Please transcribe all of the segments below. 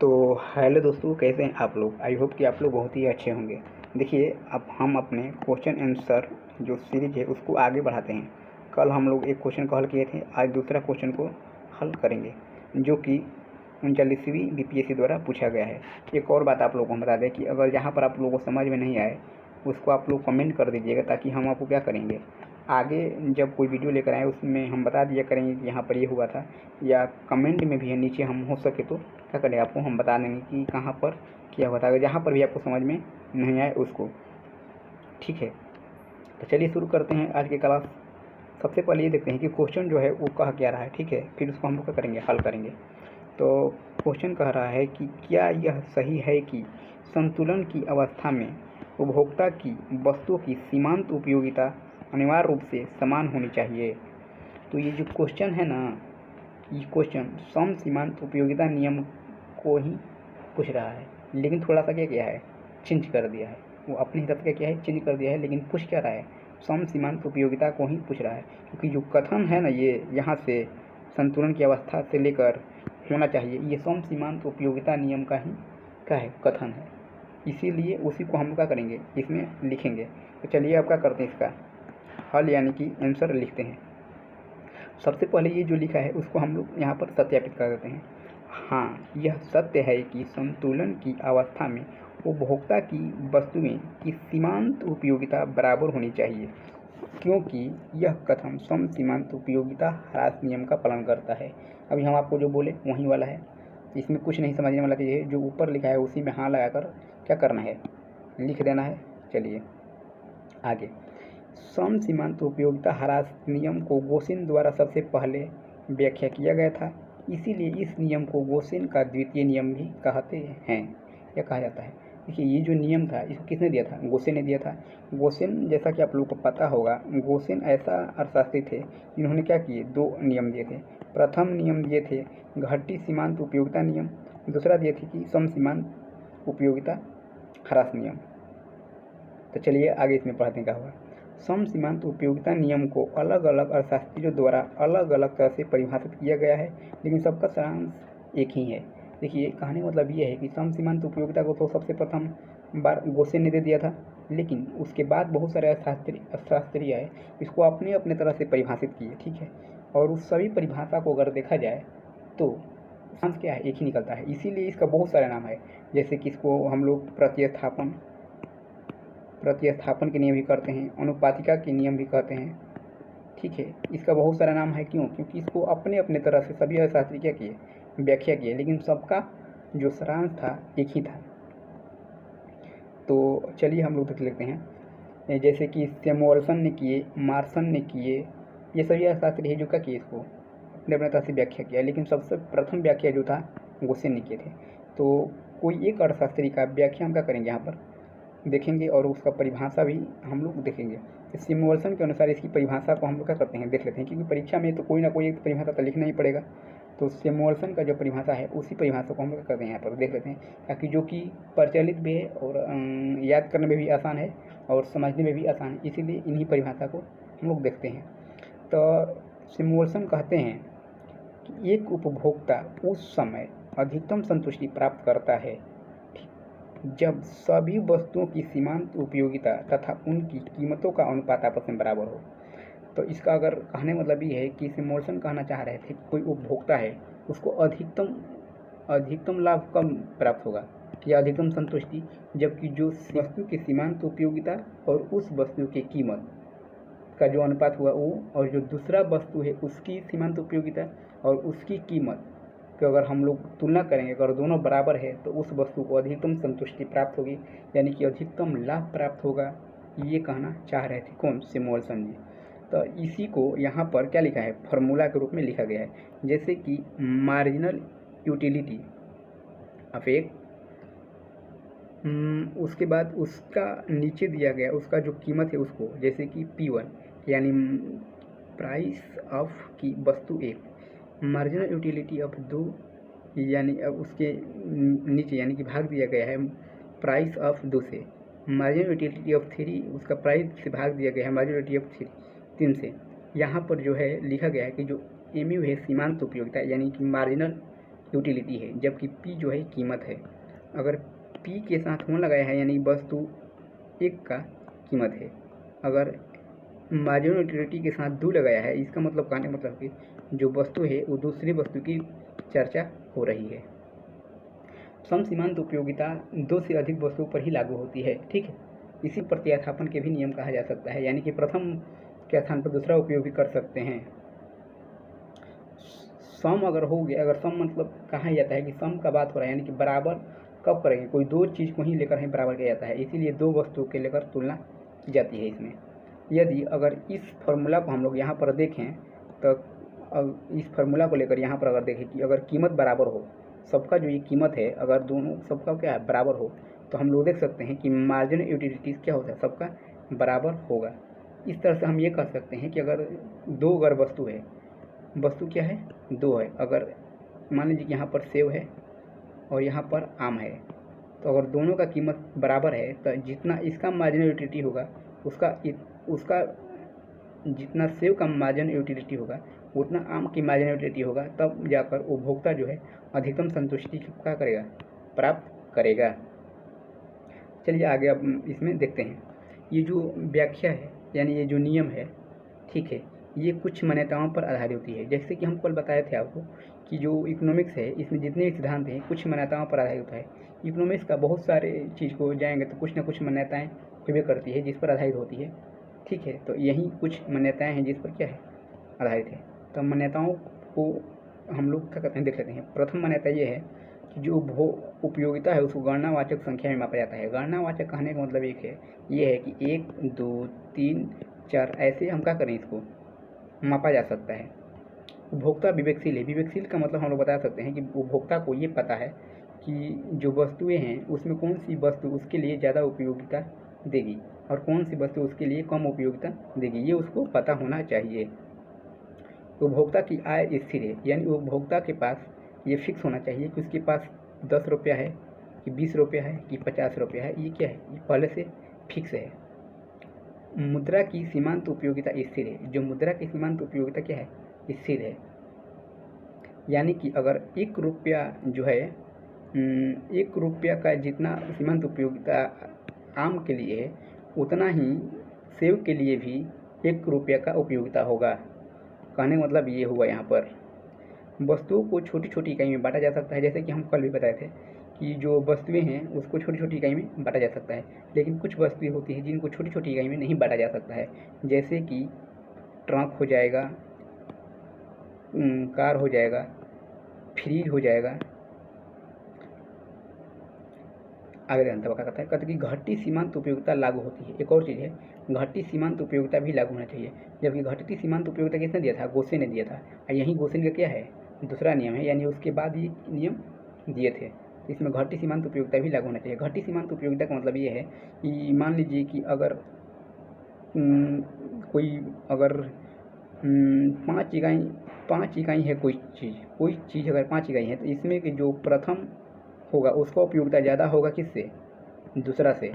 तो हेलो दोस्तों, कैसे हैं आप लोग। आई होप कि आप लोग बहुत ही अच्छे होंगे। देखिए, अब हम अपने क्वेश्चन आंसर जो सीरीज है उसको आगे बढ़ाते हैं। कल हम लोग एक क्वेश्चन को हल किए थे, आज दूसरा क्वेश्चन को हल करेंगे जो कि 39वीं बीपीएससी द्वारा पूछा गया है। एक और बात आप लोगों को बता दें कि अगर जहाँ पर आप लोगों को समझ में नहीं आए उसको आप लोग कमेंट कर दीजिएगा, ताकि हम आपको क्या करेंगे, आगे जब कोई वीडियो लेकर आए उसमें हम बता दिया करेंगे कि यहाँ पर ये हुआ था, या कमेंट में भी है नीचे, हम हो सके तो क्या करें, आपको हम बता देंगे कि कहाँ पर क्या हुआ था, अगर जहाँ पर भी आपको समझ में नहीं आए उसको। ठीक है, तो चलिए शुरू करते हैं आज की क्लास। सबसे पहले ये देखते हैं कि क्वेश्चन जो है वो कह क्या रहा है। ठीक है, फिर उसको हम लोग क्या करेंगे, हल करेंगे। तो क्वेश्चन कह रहा है कि क्या यह सही है कि संतुलन की अवस्था में उपभोक्ता की वस्तुओं की सीमांत उपयोगिता अनिवार्य रूप से समान होनी चाहिए। तो ये जो क्वेश्चन है ना, ये क्वेश्चन सम सीमांत उपयोगिता नियम को ही पूछ रहा है, लेकिन थोड़ा सा क्या किया है, चेंज कर दिया है। वो अपने हिसाब से क्या किया है, चेंज कर दिया है, लेकिन पूछ क्या रहा है, सम सीमांत उपयोगिता को ही पूछ रहा है। क्योंकि जो कथन है ना, ये यहाँ से संतुलन की अवस्था से लेकर होना चाहिए, ये सम सीमांत उपयोगिता नियम का ही क्या है, कथन है। इसीलिए उसी को हम क्या करेंगे, इसमें लिखेंगे। तो चलिए अब क्या करते हैं, इसका हल यानी कि आंसर लिखते हैं। सबसे पहले ये जो लिखा है उसको हम लोग यहाँ पर सत्यापित कर देते हैं। हाँ, यह सत्य है कि संतुलन की अवस्था में उपभोक्ता की वस्तुएं की सीमांत उपयोगिता बराबर होनी चाहिए, क्योंकि यह कथन सम सीमांत उपयोगिता ह्रास नियम का पालन करता है। अभी हम आपको जो बोले वही वाला है, इसमें कुछ नहीं समझने वाला चीज़ है। जो ऊपर लिखा है उसी में हाँ लगाकर क्या करना है, लिख देना है। चलिए आगे। सम सीमांत उपयोगिता ह्रास नियम को गोसेन द्वारा सबसे पहले व्याख्या किया गया था, इसीलिए इस नियम को गोसेन का द्वितीय नियम भी कहते हैं या कहा जाता है। देखिए, ये जो नियम था इसको किसने दिया था, गोसेन ने दिया था। गोसेन, जैसा कि आप लोगों को पता होगा, गोसेन ऐसा अर्थशास्त्री थे जिन्होंने क्या किए, दो नियम दिए थे। प्रथम नियम दिए थे घटी सीमांत उपयोगिता नियम, दूसरा दिए थे कि सम सीमांत उपयोगिता ह्रास नियम। तो चलिए आगे इसमें पढ़ते हैं क्या हुआ। सम सीमांत उपयोगिता नियम को अलग अलग अर्थशास्त्रियों द्वारा अलग अलग तरह से परिभाषित किया गया है, लेकिन सबका सारांश एक ही है। देखिए, कहने का मतलब ये है कि सम सीमांत उपयोगिता को तो सबसे प्रथम बार गोसेन ने दे दिया था, लेकिन उसके बाद बहुत सारे अर्थशास्त्री आए, इसको अपने अपने तरह से परिभाषित किए। ठीक है, और उस सभी परिभाषा को अगर देखा जाए तो सारांश क्या है, एक ही निकलता है। इसीलिए इसका बहुत सारे नाम है, जैसे कि इसको हम लोग प्रतिस्थापन के नियम भी कहते हैं, अनुपातिका के नियम भी कहते हैं। ठीक है, इसका बहुत सारा नाम है। क्यों? क्योंकि इसको अपने अपने तरह से सभी अर्थशास्त्री क्या किए, व्याख्या किए, लेकिन सबका जो सारांश था एक ही था। तो चलिए हम लोग देख लेते हैं, जैसे कि सैमुअल्सन ने किए, मार्सन ने किए, ये सभी अर्थशास्त्री है जो क्या किए, इसको अपने अपने तरह से व्याख्या किया, लेकिन सबसे प्रथम व्याख्या जो था गोसेन ने किए थे। तो कोई एक अर्थशास्त्री का व्याख्या हम क्या करेंगे, यहाँ पर देखेंगे, और उसका परिभाषा भी हम लोग देखेंगे। सैमुअल्सन के अनुसार इसकी परिभाषा को हम लोग क्या करते हैं, देख लेते हैं, क्योंकि परीक्षा में तो कोई ना कोई एक परिभाषा तो लिखना ही पड़ेगा। तो सैमुअल्सन का जो परिभाषा है उसी परिभाषा को हम लोग करते हैं, यहाँ पर देख लेते हैं, ताकि जो कि प्रचलित भी है और याद करने में भी आसान है और समझने में भी आसान है, इसीलिए इन्हीं परिभाषा को हम लोग देखते हैं। तो सैमुअल्सन कहते हैं कि एक उपभोक्ता उस समय अधिकतम संतुष्टि प्राप्त करता है जब सभी वस्तुओं की सीमांत उपयोगिता तथा उनकी कीमतों का अनुपात आपस में बराबर हो। तो इसका अगर कहने मतलब ये है कि सैमुअल्सन कहना चाह रहे थे कि कोई उपभोक्ता है उसको अधिकतम लाभ कब प्राप्त होगा, या अधिकतम संतुष्टि, जबकि जो वस्तु की सीमांत उपयोगिता और उस वस्तु की कीमत का जो अनुपात हुआ वो, और जो दूसरा वस्तु है उसकी सीमांत उपयोगिता और उसकी कीमत कि अगर हम लोग तुलना करेंगे, अगर दोनों बराबर है तो उस वस्तु को अधिकतम संतुष्टि प्राप्त होगी, यानी कि अधिकतम लाभ प्राप्त होगा। ये कहना चाह रहे थे कौन, सैमुअल्सन जी। तो इसी को यहाँ पर क्या लिखा है, फार्मूला के रूप में लिखा गया है, जैसे कि मार्जिनल यूटिलिटी ऑफ एक, उसके बाद उसका नीचे दिया गया उसका जो कीमत है उसको, जैसे कि P1 यानी प्राइस ऑफ की वस्तु एक, मार्जिनल यूटिलिटी ऑफ 2 यानी अब उसके नीचे यानी कि भाग दिया गया है प्राइस ऑफ 2 से, मार्जिनल यूटिलिटी ऑफ 3 उसका प्राइस से भाग दिया गया है मार्जिनल यूटिलिटी ऑफ 3 से। यहाँ पर जो है लिखा गया है कि जो MU है सीमांत उपयोगिता यानी कि मार्जिनल यूटिलिटी है, जबकि पी जो है कीमत है। अगर पी के साथ होने लगाया है यानी वस्तु एक का कीमत है, अगर मार्जिनल यूटिलिटी के साथ दो लगाया है, इसका मतलब कहने का मतलब कि जो वस्तु है वो दूसरी वस्तु की चर्चा हो रही है। सम सीमांत उपयोगिता दो से अधिक वस्तुओं पर ही लागू होती है, ठीक है। इसी प्रतिस्थापन के भी नियम कहा जा सकता है, यानी कि प्रथम के स्थान पर दूसरा उपयोग भी कर सकते हैं। सम अगर हो गया, अगर सम मतलब कहा जाता है कि सम का बात हो रहा है, यानी कि बराबर कब करेंगे, कोई दो चीज़ को ही लेकर ही बराबर किया जाता है, इसीलिए दो वस्तुओं के लेकर तुलना की जाती है इसमें। यदि अगर इस फॉर्मूला को हम लोग यहाँ पर देखें तो इस फार्मूला को लेकर यहाँ पर अगर देखें कि अगर कीमत बराबर हो, सबका जो ये कीमत है अगर दोनों सबका क्या है बराबर हो, तो हम लोग देख सकते हैं कि मार्जिन यूटिलिटीज़ क्या होता है, सबका बराबर होगा। इस तरह से हम ये कह सकते हैं कि अगर दो अगर वस्तु है, वस्तु क्या है दो है, अगर मान लीजिए कि यहाँ पर सेब है और यहाँ पर आम है, तो अगर दोनों का कीमत बराबर है तो जितना इसका मार्जिनल यूटिलिटी होगा उसका जितना सेब का मार्जिनल यूटिलिटी होगा उतना आम की मार्जिनल यूटिलिटी होगा, तब जाकर उपभोक्ता जो है अधिकतम संतुष्टि क्या करेगा, प्राप्त करेगा। चलिए आगे अब इसमें देखते हैं। ये जो व्याख्या है यानी ये जो नियम है, ठीक है, ये कुछ मान्यताओं पर आधारित होती है। जैसे कि हम कल बताए थे आपको कि जो इकोनॉमिक्स है इसमें जितने भी सिद्धांत हैं कुछ मान्यताओं पर आधारित होता है। इकोनॉमिक्स का बहुत सारे चीज़ को जाएंगे तो कुछ ना कुछ मान्यताएं हुए करती है जिस पर आधारित होती है, ठीक है। तो यही कुछ मान्यताएं हैं जिस पर क्या है आधारित है। तो मान्यताओं को हम लोग क्या कहते हैं देख लेते हैं। प्रथम मान्यता ये है कि जो उपयोगिता है उसको गणनावाचक संख्या में मापा जाता है। गणनावाचक कहने का मतलब एक है ये है कि 1 2 3 4 ऐसे हम क्या करें इसको मापा जा सकता है। उपभोक्ता विवेकशील है। विवेकशील का मतलब हम लोग बता सकते हैं कि उपभोक्ता को ये पता है कि जो वस्तुएं हैं उसमें कौन सी वस्तु उसके लिए ज़्यादा उपयोगिता देगी और कौन सी वस्तु उसके लिए कम उपयोगिता देगी, ये उसको पता होना चाहिए। उपभोक्ता की आय स्थिर है, यानी उपभोक्ता के पास ये फिक्स होना चाहिए कि उसके पास 10 रुपया है कि 20 रुपया है कि 50 रुपया है, ये क्या है, ये पहले से फिक्स है। मुद्रा की सीमांत उपयोगिता स्थिर है। जो मुद्रा की सीमांत उपयोगिता क्या है, स्थिर है, यानी कि अगर 1 रुपया जो है 1 रुपया का जितना सीमांत उपयोगिता आम के लिए है उतना ही सेब के लिए भी 1 रुपया का उपयोगिता होगा। कहने का मतलब ये हुआ यहाँ पर वस्तुओं को छोटी छोटी इकाई में बांटा जा सकता है। जैसे कि हम कल भी बताए थे कि जो वस्तुएं हैं उसको छोटी छोटी इकाई में बांटा जा सकता है, लेकिन कुछ वस्तुएं होती हैं जिनको छोटी छोटी इकाई में नहीं बांटा जा सकता है। जैसे कि ट्रक हो जाएगा, कार हो जाएगा, फ्रिज हो जाएगा। आगे जानता क्या कहता है, कहते कि घटती सीमांत उपयोगिता लागू होती है। एक और चीज़ है, घटती सीमांत उपयोगिता भी लागू होना चाहिए। जबकि घटती सीमांत उपयोगिता किसने दिया था, गोसे ने दिया था, और यही गोसे का क्या है दूसरा नियम है, यानी उसके बाद ये नियम दिए थे। इसमें घटती सीमांत उपयोगिता भी लागू होना चाहिए। घटती सीमांत उपयोगिता का मतलब ये है कि मान लीजिए कि अगर कोई अगर 5 इकाई है कोई चीज़ अगर 5 इकाई है तो इसमें कि जो प्रथम होगा उसका उपयोगिता ज़्यादा होगा किससे, दूसरा से।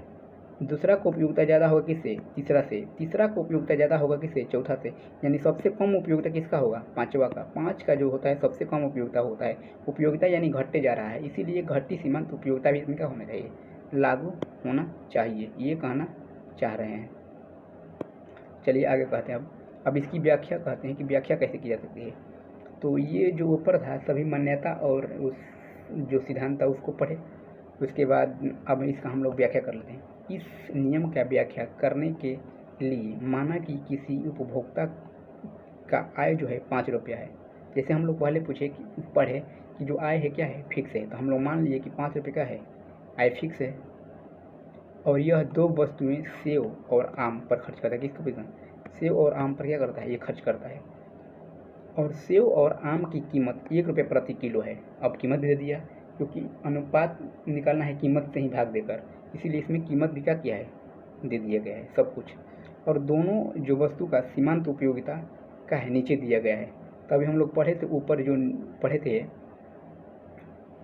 दूसरा को उपयोगिता ज़्यादा होगा किससे, तीसरा से। तीसरा को उपयोगिता ज़्यादा होगा किससे, चौथा से। यानी सबसे कम उपयोगिता किसका होगा, पाँचवा का। 5 का जो होता है सबसे कम उपयोगिता होता है। उपयोगिता यानी घटते जा रहा है, इसीलिए घटती सीमांत उपयोगिता भी इसमें क्या होना चाहिए, लागू होना चाहिए, ये कहना चाह रहे हैं। चलिए आगे कहते हैं अब इसकी व्याख्या कहते हैं कि व्याख्या कैसे की जा सकती है। तो ये जो ऊपर था सभी मान्यता और उस जो सिद्धांत था उसको पढ़े, उसके बाद अब इसका हम लोग व्याख्या कर लेते हैं। इस नियम का व्याख्या करने के लिए माना कि किसी उपभोक्ता का आय जो है 5 रुपया है। जैसे हम लोग पहले पढ़े कि जो आय है क्या है, फिक्स है। तो हम लोग मान लिए कि 5 रुपये का है, आय फिक्स है, और यह दो वस्तुएं सेब और आम पर खर्च करता है। किसका पैसा, सेब और आम पर क्या करता है, ये खर्च करता है। और सेब और आम की कीमत 1 रुपये प्रति किलो है। अब कीमत भी दे दिया क्योंकि अनुपात निकालना है कीमत से ही भाग देकर, इसीलिए इसमें कीमत भी क्या किया है, दे दिया गया है सब कुछ। और दोनों जो वस्तु का सीमांत उपयोगिता का है नीचे दिया गया है। तभी हम लोग पढ़े थे ऊपर जो पढ़े थे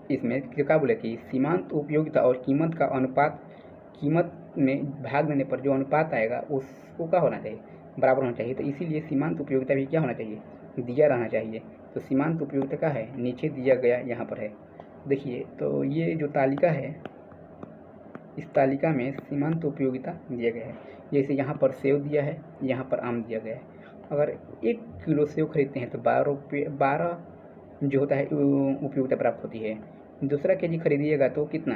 इसमें क्या बोले कि सीमांत उपयोगिता और कीमत का अनुपात, कीमत में भाग देने पर जो अनुपात आएगा उसको क्या होना चाहिए, बराबर होना चाहिए। तो इसीलिए सीमांत उपयोगिता भी क्या होना चाहिए, दिया रहना चाहिए। तो सीमांत उपयोगिता का है नीचे दिया गया यहाँ पर है। देखिए तो ये जो तालिका है, इस तालिका में सीमांत उपयोगिता दिया गया है। जैसे यहाँ पर सेव दिया है, यहाँ पर आम दिया गया है। अगर 1 किलो सेव खरीदते हैं तो 12 जो होता है उपयोगिता प्राप्त होती है। दूसरा केजी खरीदिएगा तो कितना,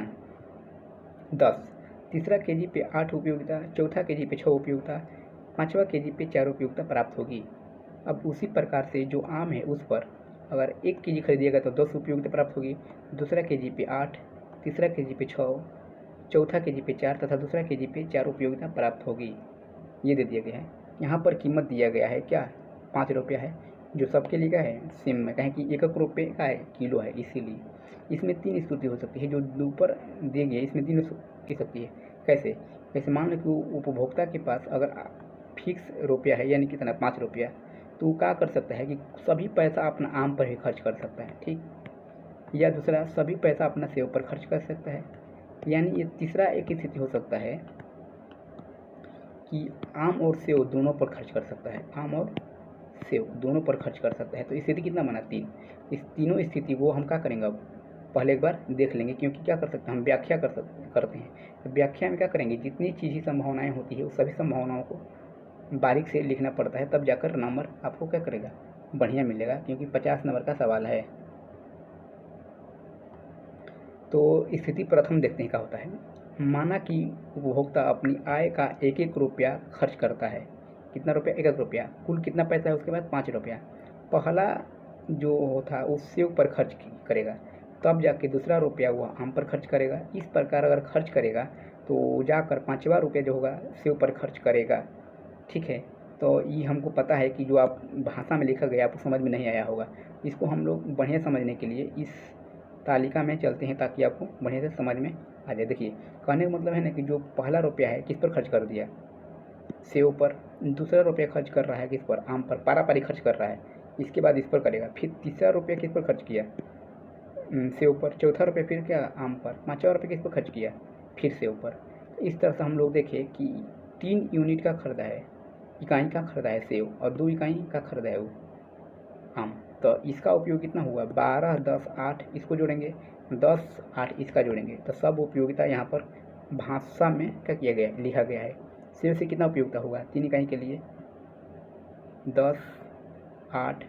10। तीसरा केजी पे 8 उपयोगिता, चौथा केजी पे 6 उपयोगिता, पाँचवा केजी पे 4 उपयोगिता प्राप्त होगी। अब उसी प्रकार से जो आम है उस पर अगर 1 केजी खरीदिएगा तो 10 उपयोगिता प्राप्त होगी, दूसरा केजी पे 8, तीसरा केजी पे 6, चौथा केजी पे 4 तथा दूसरा केजी पे 4 उपयोगिता प्राप्त होगी। ये दे दिया गया है। यहाँ पर कीमत दिया गया है क्या, 5 रुपया है, जो सबके लिए का है सेम में, कहें कि 1 रुपये का है, किलो है, इसीलिए इसमें 3 स्तुति हो सकती है। जो ऊपर दिए गए इसमें 3 की सकती है। कैसे, जैसे मान लो कि उपभोक्ता के पास अगर फिक्स रुपया है यानी कितना 5 रुपया, तो वो क्या कर सकता है कि सभी पैसा अपना आम पर ही खर्च कर सकता है, ठीक। या दूसरा सभी पैसा अपना सेव पर खर्च कर सकता है। यानी ये तीसरा एक स्थिति हो सकता है कि आम और सेव दोनों पर खर्च कर सकता है, आम और सेव दोनों पर खर्च कर सकता है। तो स्थिति कितना बना, 3। इस तीनों स्थिति को हम क्या करेंगे, अब पहले एक बार देख लेंगे, क्योंकि क्या कर सकते हैं हम व्याख्या करते हैं। तो व्याख्या में क्या करेंगे, जितनी चीज़ी संभावनाएं होती है उस सभी संभावनाओं को बारीक से लिखना पड़ता है, तब जाकर नंबर आपको क्या करेगा, बढ़िया मिलेगा, क्योंकि 50 नंबर का सवाल है। तो स्थिति प्रथम देखते हैं क्या होता है। माना कि उपभोक्ता अपनी आय का 1 रुपया खर्च करता है। कितना रुपया, 1 रुपया। कुल कितना पैसा है उसके बाद 5 रुपया। पहला जो था वो सेव पर खर्च करेगा, तब जाके दूसरा रुपया वह आम पर खर्च करेगा। इस प्रकार अगर खर्च करेगा तो जाकर 5वां रुपया जो होगा सेव पर खर्च करेगा, ठीक है। तो ये हमको पता है कि जो आप भाषा में लिखा गया आपको समझ में नहीं आया होगा। इसको हम लोग बढ़िया समझने के लिए इस तालिका में चलते हैं, ताकि आपको बढ़िया से समझ में आ जाए। देखिए कहने का मतलब है ना कि जो पहला रुपया है किस पर खर्च कर दिया, सेव पर। दूसरा रुपया खर्च कर रहा है किस पर, आम पर, पारापारी खर्च कर रहा है। इसके बाद इस पर करेगा। फिर तीसरा रुपया किस पर खर्च किया, सेव पर। चौथा रुपया फिर क्या, आम पर। 5वां रुपया किस पर खर्च किया, फिर सेव पर। इस तरह से हम लोग देखें कि 3 यूनिट का खरीदा है, इकाई का खरीदा है सेव, और 2 इकाई का खरीदा है वो आम। तो इसका उपयोग कितना हुआ, 12, 10, 8 इसको जोड़ेंगे, 10, 8 इसका जोड़ेंगे, तो सब उपयोगिता यहाँ पर भाषा में क्या किया गया है, लिखा गया है। सेव से कितना उपयोगिता होगा 3 इकाई के लिए, 10, 8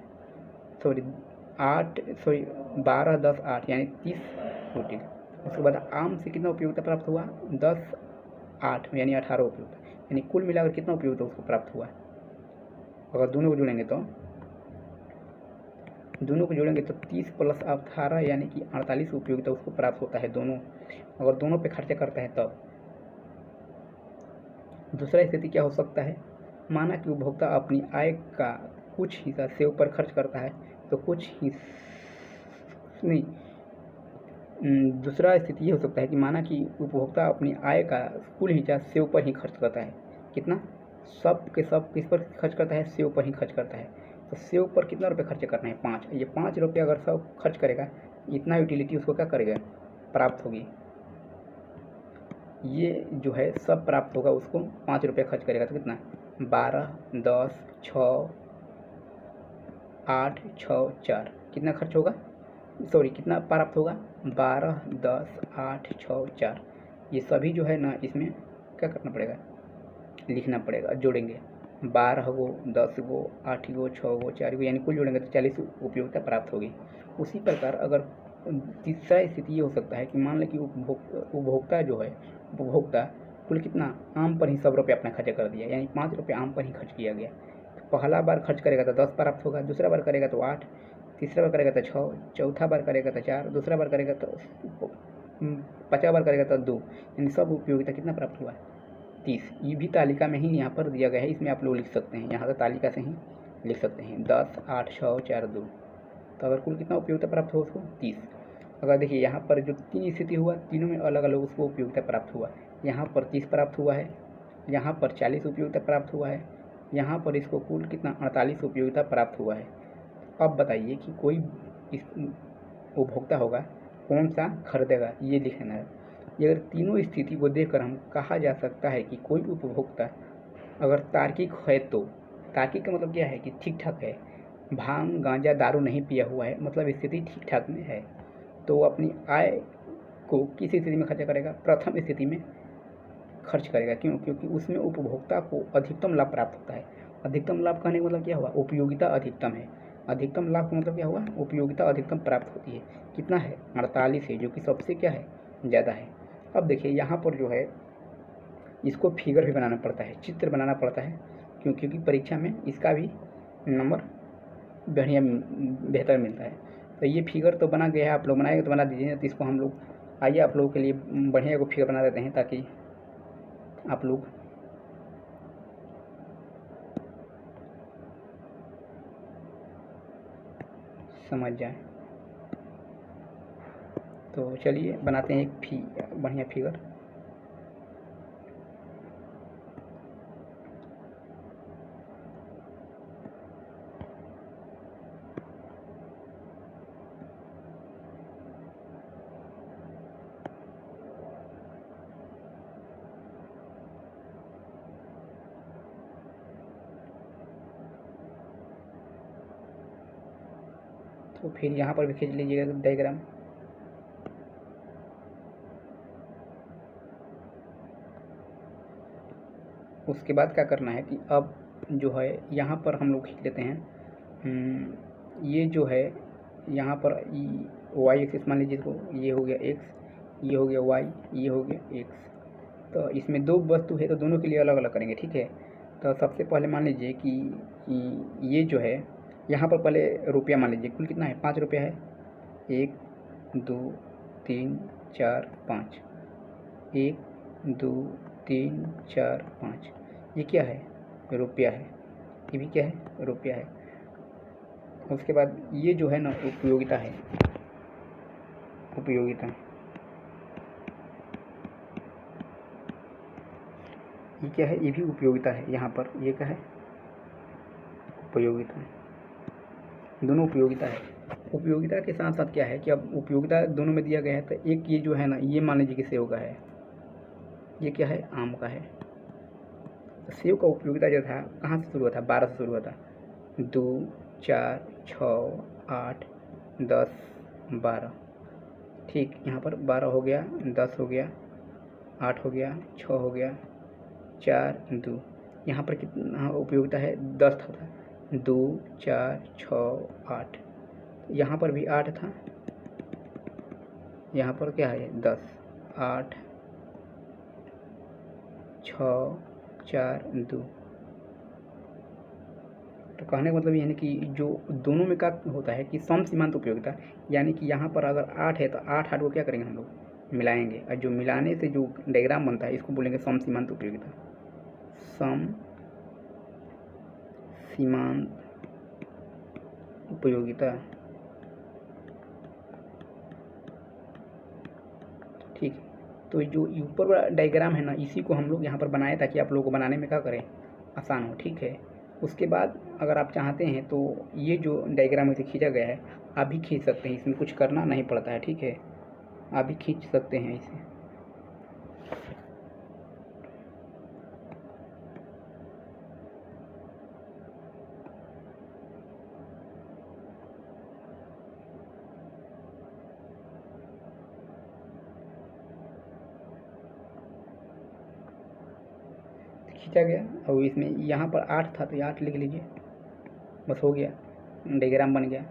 सॉरी 12, 10, 8 यानी 30 यूनिट। उसके बाद आम से कितना उपयोगिता प्राप्त हुआ, 10, 8 यानी 18 उपयोगिता, यानी कुल मिलाकर कितना उपयोगिता उसको प्राप्त हुआ। अगर दोनों को जोड़ेंगे तो 30 + 18 यानी कि 48 उपयोगिता उसको प्राप्त होता है दोनों, अगर दोनों पे खर्चा करता है तब। दूसरा स्थिति क्या हो सकता है, माना कि उपभोक्ता अपनी आय का कुछ हिस्सा सेव पर खर्च करता है, तो कुछ नहीं, दूसरा स्थिति ये हो सकता है कि माना कि उपभोक्ता अपनी आय का कुल हिस्सा सेव पर ही खर्च करता है। कितना, सब के सब किस पर खर्च करता है, सेव पर ही खर्च करता है। तो सेव पर कितना रुपये खर्च करना है, 5। ये 5 रुपये अगर सब खर्च करेगा, इतना यूटिलिटी उसको क्या करेगा, प्राप्त होगी। ये जो है सब प्राप्त होगा उसको, 5 रुपये खर्च करेगा तो कितना, 12, 10, 6, 8, 6, 4 कितना खर्च होगा, सॉरी कितना प्राप्त होगा, 12, 10, 8, 6, 4। ये सभी जो है ना इसमें क्या करना पड़ेगा, लिखना पड़ेगा, जोड़ेंगे 12 गो, 10 गो, 8 गो, 6 गो, 4 गो, यानी कुल जोड़ेंगे तो 40 उपयोगिता प्राप्त होगी। उसी प्रकार अगर तीसरा स्थिति ये हो सकता है कि मान लें कि उपभोक्ता जो है, उपभोक्ता कुल कितना आम पर ही सब रुपये अपना खर्च कर दिया, यानी 5 रुपये आम पर ही खर्च किया गया। तो पहला बार खर्च करेगा तो 10 प्राप्त होगा, दूसरा बार करेगा तो 8, तीसरा बार करेगा तो 6, चौथा बार करेगा तो 4, दूसरा बार करेगा तो 5वां बार करेगा तो 2, यानी सब उपयोगिता कितना प्राप्त हुआ, 30। ये भी तालिका में ही यहाँ पर दिया गया है, इसमें आप लोग लिख सकते हैं, यहाँ से तालिका से ही लिख सकते हैं 10, 8, 6, 4, 2। तो अगर कुल कितना उपयोगिता प्राप्त हो उसको, 30। अगर देखिए यहाँ पर जो 3 स्थिति हुआ, तीनों में अलग अलग उसको उपयोगिता प्राप्त हुआ। यहाँ पर 30 प्राप्त हुआ है, यहाँ पर 40 उपयोगिता प्राप्त हुआ है, यहाँ पर इसको कुल कितना 48 उपयोगिता प्राप्त हुआ है। अब बताइए कि कोई इस उपभोक्ता होगा कौन सा खरीदेगा, ये लिखना है। ये अगर तीनों स्थिति को देखकर हम कहा जा सकता है कि कोई उपभोक्ता अगर तार्किक है, तो तार्किक का मतलब क्या है कि ठीक ठाक है, भांग गांजा दारू नहीं पिया हुआ है, मतलब स्थिति ठीक ठाक में है, तो वो अपनी आय को किस स्थिति में खर्च करेगा? प्रथम स्थिति में खर्च करेगा। क्यों? क्योंकि उसमें उपभोक्ता को अधिकतम लाभ प्राप्त होता है। अधिकतम लाभ कहने का मतलब क्या हुआ? उपयोगिता अधिकतम है। अधिकतम लाभ का मतलब क्या हुआ? उपयोगिता अधिकतम प्राप्त होती है। कितना है? 48 है, जो कि सबसे क्या है? ज़्यादा है। अब देखिए यहाँ पर जो है इसको फिगर भी बनाना पड़ता है, चित्र बनाना पड़ता है। क्यों? क्योंकि परीक्षा में इसका भी नंबर बढ़िया बेहतर मिलता है। तो ये फिगर तो बना गया है, आप लोग बनाएंगे तो बना दीजिए। तो इसको हम लोग आइए आप लोगों के लिए बढ़िया को फिगर बना देते हैं, ताकि आप लोग समझ जाएं। तो चलिए बनाते हैं एक बढ़िया फिगर। तो फिर यहाँ पर भी खींच लीजिएगा डायग्राम। उसके बाद क्या करना है कि अब जो है यहाँ पर हम लोग खींच लेते हैं। ये जो है यहाँ पर वाई एक्सिस मान लीजिए, इसको ये हो गया एक्स, ये हो गया वाई, ये हो गया एक्स। तो इसमें दो वस्तु है तो दोनों के लिए अलग अलग करेंगे, ठीक है। तो सबसे पहले मान लीजिए कि ये जो है यहाँ पर पहले रुपया मान लीजिए, कुल कितना है? 5 रुपया है। 1 2 3 4 5, 1 2 3 4 5, ये क्या है? रुपया है। ये भी क्या है? रुपया है। उसके बाद ये जो है ना उपयोगिता है, उपयोगिता। ये क्या है? ये भी उपयोगिता है। यहाँ पर ये क्या है? उपयोगिता है। दोनों उपयोगिता है। उपयोगिता के साथ साथ क्या है कि अब उपयोगिता दोनों में दिया गया है, तो एक ये जो है ना, ये मान लीजिए कि सेव का है, ये क्या है? आम का है। तो सेव का उपयोगिता जो था कहाँ से शुरू हुआ था? 12 से शुरू हुआ था। 2 4 6 8 10 12, ठीक। यहाँ पर 12 हो गया, 10 हो गया, 8 हो गया, 6 हो गया, 4 2। यहाँ पर कितना उपयोगिता है? 10 था। 2 4 6 8, यहाँ पर भी 8 था, यहाँ पर क्या है? 10 8 6 4 2। तो कहने का मतलब यानी कि जो दोनों में का होता है कि सम सीमांत उपयोगिता, यानी कि यहाँ पर अगर 8 है तो 8 को क्या करेंगे हम लोग? मिलाएंगे, और जो मिलाने से जो डायग्राम बनता है इसको बोलेंगे सम सीमांत उपयोगिता। सम सीमांत उपयोगिता, ठीक। तो जो ऊपर वाला डायग्राम है ना, इसी को हम लोग यहाँ पर बनाए ताकि आप लोगों को बनाने में क्या करें? आसान हो, ठीक है। उसके बाद अगर आप चाहते हैं तो ये जो डायग्राम इसे खींचा गया है आप भी खींच सकते हैं, इसमें कुछ करना नहीं पड़ता है, ठीक है। आप भी खींच सकते हैं इसे। खींचा गया, और इसमें यहाँ पर 8 था तो 8 लिख लीजिए, बस हो गया, डायग्राम बन गया।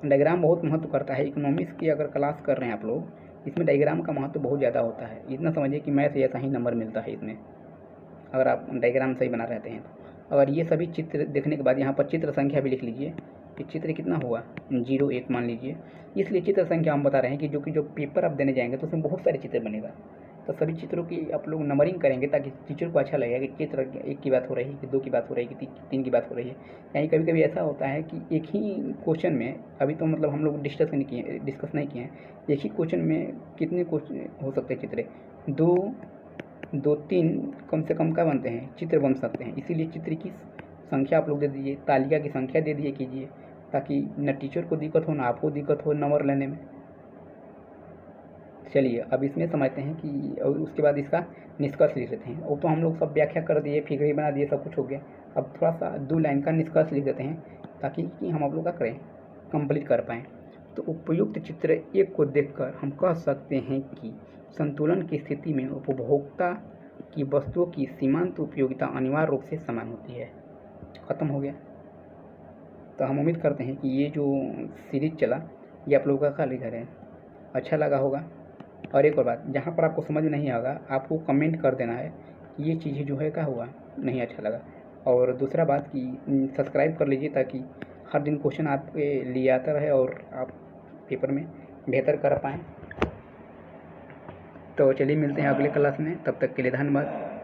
डायग्राम बहुत महत्व करता है। इकोनॉमिक्स की अगर क्लास कर रहे हैं आप लोग, इसमें डायग्राम का महत्व बहुत ज़्यादा होता है। इतना समझिए कि मैथ ऐसा ही नंबर मिलता है इसमें, अगर आप डायग्राम सही बना रहते हैं तो। अगर ये सभी चित्र देखने के बाद यहाँ पर चित्र संख्या भी लिख लीजिए कि चित्र कितना हुआ? 0 1 मान लीजिए। इसलिए चित्र संख्या हम बता रहे हैं कि जो पेपर आप देने जाएंगे तो उसमें बहुत सारे चित्र बनेगा, तो सभी चित्रों की आप लोग नंबरिंग करेंगे ताकि टीचर को अच्छा लगेगा कि चित्र 1 की बात हो रही है, कि 2 की बात हो रही है, कि 3 की बात हो रही है। यानी कभी कभी ऐसा होता है कि एक ही क्वेश्चन में, अभी तो मतलब हम लोग डिस्कस नहीं किए हैं, एक ही क्वेश्चन में कितने क्वेश्चन हो सकते हैं? चित्र 2 3 कम से कम क्या बनते हैं? चित्र बन सकते हैं। इसीलिए चित्र की संख्या आप लोग दे दीजिए, तालिका की संख्या दे दिए कीजिए, ताकि न टीचर को दिक्कत हो, ना आपको दिक्कत हो नंबर लेने में। चलिए अब इसमें समझते हैं कि, और उसके बाद इसका निष्कर्ष लिख लेते हैं। वो तो हम लोग सब व्याख्या कर दिए, फिगर बना दिए, सब कुछ हो गया। अब थोड़ा सा 2 लाइन का निष्कर्ष लिख देते हैं ताकि कि हम आप लोग क्या करें, कंप्लीट कर पाएँ। तो उपयुक्त चित्र 1 को देखकर हम कह सकते हैं कि संतुलन की स्थिति में उपभोक्ता की वस्तुओं की सीमांत उपयोगिता अनिवार्य रूप से समान होती है। ख़त्म हो गया। तो हम उम्मीद करते हैं कि ये जो सीरीज चला ये आप लोगों का खाली घर है, अच्छा लगा होगा। और एक और बात, जहाँ पर आपको समझ नहीं आएगा आपको कमेंट कर देना है कि ये चीज़ें जो है क्या हुआ नहीं अच्छा लगा। और दूसरा बात कि सब्सक्राइब कर लीजिए ताकि हर दिन क्वेश्चन आपके लिए आता रहे और आप पेपर में बेहतर कर पाएँ। तो चलिए मिलते हैं अगले क्लास में, तब तक के लिए धन्यवाद।